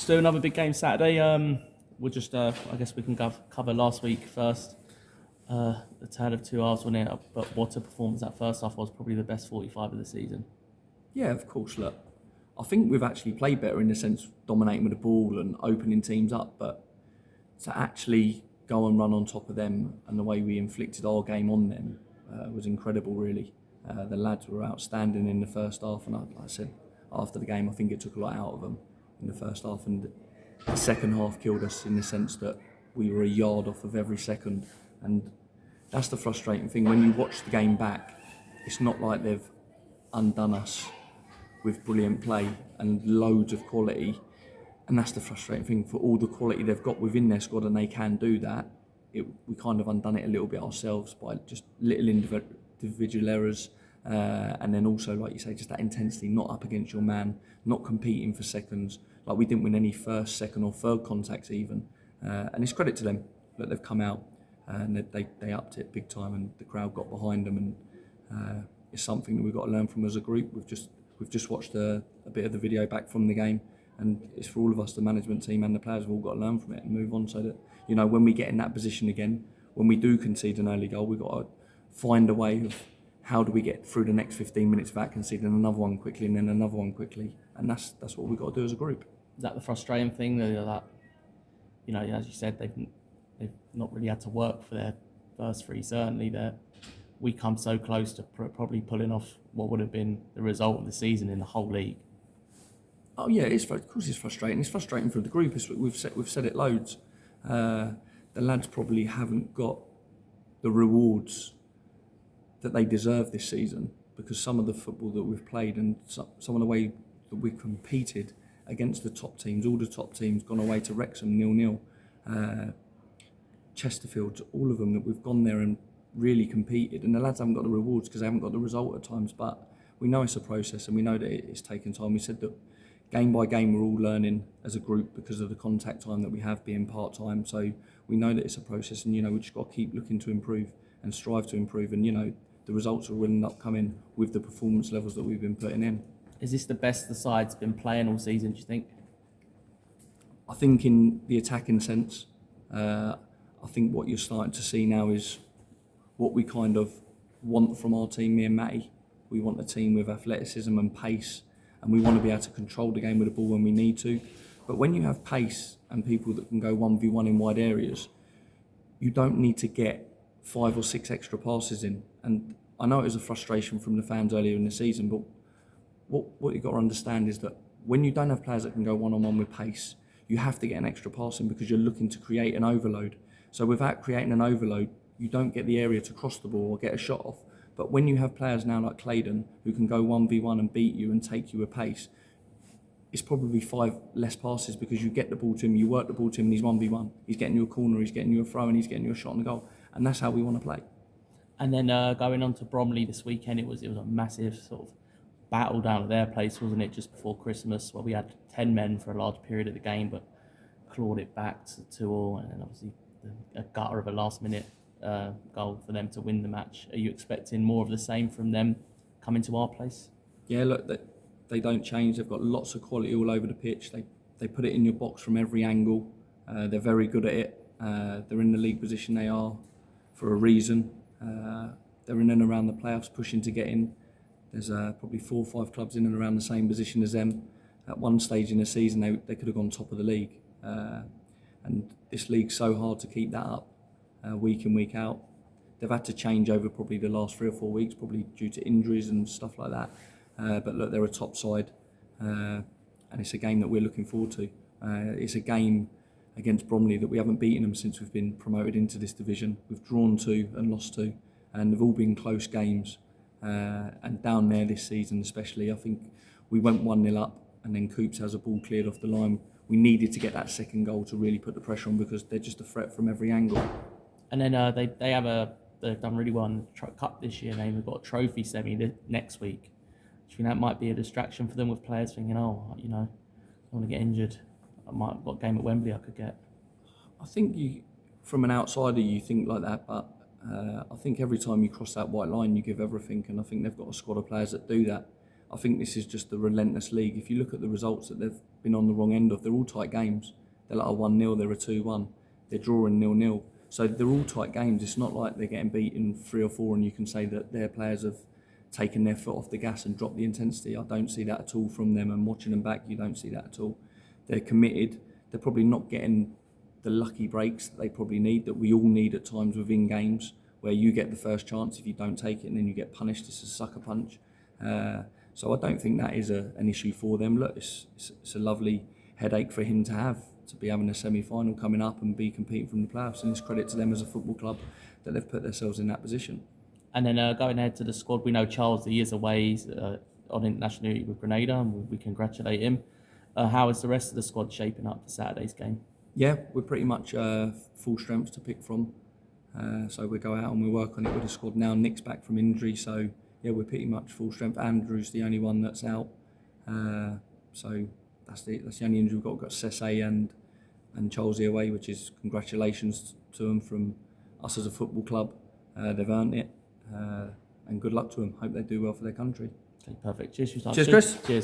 Let's do another big game Saturday. We'll just, I guess we can cover last week first. The tale of two halves, wasn't it? But what a performance that first half was, probably the best 45 of the season. Yeah, of course. Look, I think we've actually played better in the sense of dominating with the ball and opening teams up, but to actually go and run on top of them and the way we inflicted our game on them was incredible, really. The lads were outstanding in the first half, and like I said, after the game, I think it took a lot out of them in the first half, and the second half killed us in the sense that we were a yard off of every second, and that's the frustrating thing. When you watch the game back, it's not like they've undone us with brilliant play and loads of quality, and that's the frustrating thing. For all the quality they've got within their squad and they can do that, we kind of undone it a little bit ourselves by just little individual errors, and then also, like you say, just that intensity, not up against your man, not competing for seconds. Like, we didn't win any first, second or third contacts even, and it's credit to them that they've come out and they upped it big time, and the crowd got behind them, and it's something that we've got to learn from as a group. We've just watched a bit of the video back from the game, and it's for all of us, the management team and the players, have all got to learn from it and move on, so that, you know, when we get in that position again, when we do concede an early goal, we've got to find a way of how do we get through the next 15 minutes without conceding another one quickly and then another one quickly, and that's what we've got to do as a group. Is that the frustrating thing? That, you know, as you said, they've not really had to work for their first three. Certainly, that we come so close to probably pulling off what would have been the result of the season in the whole league. Oh yeah, of course it's frustrating. It's frustrating for the group. We've said it loads. The lads probably haven't got the rewards that they deserve this season, because some of the football that we've played and some of the way that we've competed against the top teams, all the top teams, gone away to Wrexham 0-0, Chesterfield, all of them, that we've gone there and really competed, and the lads haven't got the rewards because they haven't got the result at times. But we know it's a process, and we know that it's taken time. We said that game by game we're all learning as a group because of the contact time that we have being part-time, so we know that it's a process, and, you know, we just got to keep looking to improve and strive to improve, and, you know, the results will end up coming with the performance levels that we've been putting in. Is this the best the side's been playing all season, do you think? I think in the attacking sense, I think what you're starting to see now is what we kind of want from our team, me and Matty. We want a team with athleticism and pace, and we want to be able to control the game with the ball when we need to. But when you have pace and people that can go 1v1 in wide areas, you don't need to get 5 or 6 extra passes in. And I know it was a frustration from the fans earlier in the season, but what you've got to understand is that when you don't have players that can go one-on-one with pace, you have to get an extra pass in because you're looking to create an overload. So without creating an overload, you don't get the area to cross the ball or get a shot off. But when you have players now like Claydon who can go 1v1 and beat you and take you a pace, it's probably 5 less passes because you get the ball to him, you work the ball to him, and he's 1v1. He's getting you a corner, he's getting you a throw, and he's getting you a shot on the goal. And that's how we want to play. And then going on to Bromley this weekend, it was a massive sort of battle down at their place, wasn't it, just before Christmas? Well, we had 10 men for a large period of the game, but clawed it back to 2-2, and then obviously a gutter of a last-minute goal for them to win the match. Are you expecting more of the same from them coming to our place? Yeah, look, they don't change. They've got lots of quality all over the pitch. They put it in your box from every angle. They're very good at it. They're in the league position they are for a reason. They're in and around the playoffs, pushing to get in. There's probably 4 or 5 clubs in and around the same position as them. At one stage in the season, they could have gone top of the league. And this league's so hard to keep that up week in, week out. They've had to change over probably the last 3 or 4 weeks, probably due to injuries and stuff like that. But look, they're a top side, and it's a game that we're looking forward to. It's a game against Bromley that we haven't beaten them since we've been promoted into this division. We've drawn 2 and lost 2, and they've all been close games. And down there this season especially, I think we went 1-0 up, and then Coops has a ball cleared off the line. We needed to get that second goal to really put the pressure on because they're just a threat from every angle. And then they've done really well in the Cup this year. They've got a trophy semi next week. Do you think that might be a distraction for them, with players thinking, oh, you know, I want to get injured, I might have got a game at Wembley I could get? I think from an outsider, you think like that, but I think every time you cross that white line, you give everything, and I think they've got a squad of players that do that. I think this is just the relentless league. If you look at the results that they've been on the wrong end of, they're all tight games. They're like a 1-0, they're a 2-1, they're drawing 0-0. So they're all tight games. It's not like they're getting beaten 3 or 4 and you can say that their players have taken their foot off the gas and dropped the intensity. I don't see that at all from them, and watching them back, you don't see that at all. They're committed. They're probably not getting the lucky breaks that they probably need, that we all need at times within games, where you get the first chance, if you don't take it, and then you get punished. It's a sucker punch. So I don't think that is an issue for them. Look, it's a lovely headache for him to have, to be having a semi-final coming up and be competing from the playoffs, and it's credit to them as a football club that they've put themselves in that position. And then going ahead to the squad, we know Charles, he is away on international duty with Grenada, and we congratulate him. How is the rest of the squad shaping up for Saturday's game? Yeah, we're pretty much full strength to pick from. So we go out and we work on it with the squad now. Nick's back from injury, so yeah, we're pretty much full strength. Andrew's the only one that's out. So that's the only injury we've got. We've got Sese and Charlesy away, which is congratulations to them from us as a football club. They've earned it, and good luck to them. Hope they do well for their country. Okay, perfect. Cheers, Cheers, Chris. Cheers.